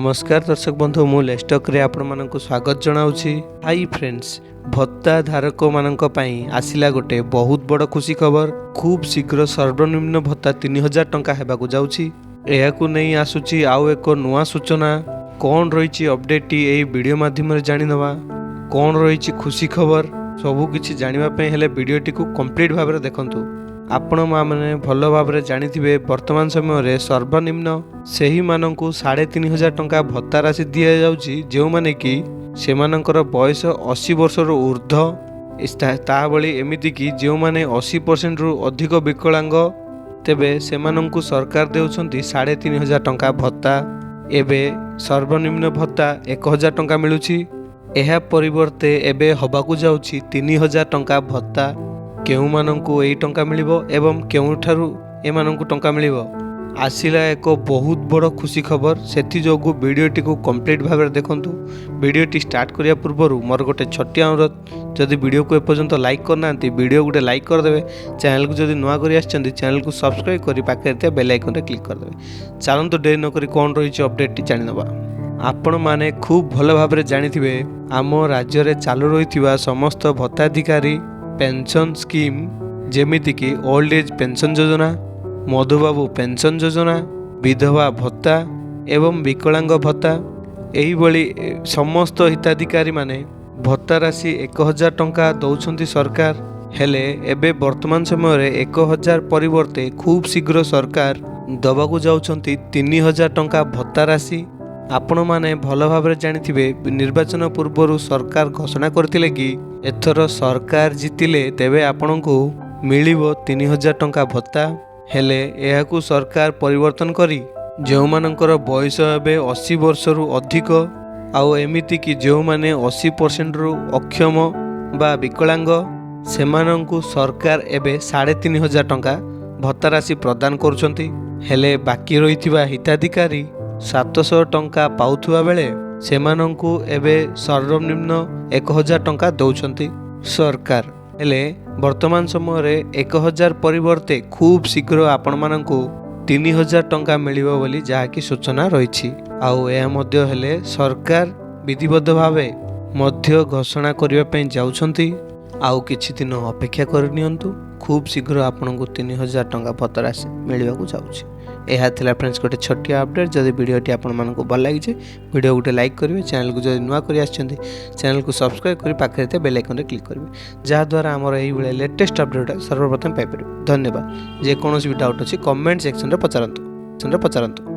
नमस्कार दर्शक बंधु मु लेस्टक रे आपण मानक स्वागत जनाऊँगी। हाई फ्रेंड्स, भत्ता धारक मानक पई आसिला गोटे बहुत बड़ खुशी खबर। खूब शीघ्र सर्वनिम्न भत्ता 3000 टंका हेबाकु जाउछि। एहाकु नहीं आसुछि आउ एक नुआ सूचना। कौन रही अपडेट यही वीडियो माध्यम जानी नवा। कौन रही खुशी खबर सबू किछि जानिबा पई हेले वीडियोटी को कंप्लीट भाव में देखंतु। आपण माने भल भाव में जानिथिबे वर्तमान समय रे सर्वनिम्न सेही मानकु 3500 टंका भत्ता राशि दिया जाउछि, जो माने कि सेमानकर बयस 80 वर्ष रु ऊर्ध्व। ता बळी एमिति कि जो माने 80% रु अधिक विकलांग तेबे सेमानंकु सरकार देउछंती 3500 टंका भत्ता। एबे सर्वनिम्न भत्ता 1000 टंका मिलुछि। एहा परिवर्ते एबे हबाकु जाउछि 3000 टंका भत्ता। केउ मानंकु एई टंका मिलिबो एवं केउठारु एमानंकु टंका मिलिबो आसिला एक बहुत बड़ खुशी खबर। सेथि जोगु वीडियोटी को कंप्लीट भाव में देखंतु। वीडियोटी स्टार्ट करिया पूर्व मोर गोटे छोटिया अनुरोध, जदि वीडियो को एपर्यंत लाइक करना वीडियो गोटे लाइक करदेवे। चैनल को जदि नुआ करी आछंती चैनल को सब्सक्राइब करी पाखे बेल आइकन रे क्लिक करदेवे। चलंतु देरी न करी कोन रही अपडेट जानि नबा। आपण माने खूब भल भाव में जानिथिबे आम राज्य रे चालू रहिथिबा समस्त भत्ताधिकारी पेंशन स्कीम जेमिति कि ओल्ड एज पेंशन योजना, मधुबाबू पेंशन योजना, विधवा भत्ता एवं विकलांग भत्ता, एही भली समस्त हिताधिकारी माने भत्ता राशि 1000 टंका दौछंती सरकार। हेले एबे वर्तमान समय रे 1000 परिवर्ते खूब शीघ्र सरकार दबाकू जाउछंती 3000 टंका भत्ता राशि। आपण माने भल भाव में जानिथिबे निर्वाचन पूर्व सरकार घोषणा करथिले कि एथर सरकार जीतिले तेबे आपणको मिलिबो 3000 टंका भत्ता। हेले एहाकू सरकार परिवर्तन करी जो मानकर बयस एबे 80 वर्ष रु अधिक आउ एमिति कि जो माने 80% रु अक्षम बा विकलांग सेमानंकु सरकार एबे 3500 टंका भत्ता राशि प्रदान करुछंती। हेले बाकी रहिथिबा हिताधिकारी 700 टंका पाउथुवा बेले सेमानंकु एबे सर्वनिम्न 1000 टंका दौछंती सरकार। हेले वर्तमान समय रे 1000 परिवर्ते खूब शीघ्र आपण मानंकु 3000 टंका मिलिबो बोली जहाँकि सूचना रही। आउ यह मध्य हेले सरकार विधिबद्ध भावे मध्य घोषणा करिबा पई जाउछंती। आउ किछि दिन अपेक्षा करनियंतु। खूब शीघ्र आपनको 3000 टंका भत्ता राशि मिलिबाकु जाउछि। यह थिला फ्रेंड्स गोटे छोटिया अपडेट। जदि वीडियोटी आपण मानकु भल लागिছে वीडियो गोटे लाइक करिवे। चैनल को जदि नुआ करी आछंती चैनल को सब्सक्राइब करी पाखे ते बेल आइकन रे क्लिक करिवे, जहा द्वारा हमर एही बेले लेटेस्ट अपडेट सर्वप्रथम पाइ परिवे। धन्यवाद। जे कोनोसी भी डाउट अछि कमेंट सेक्शन रे पचारंतु।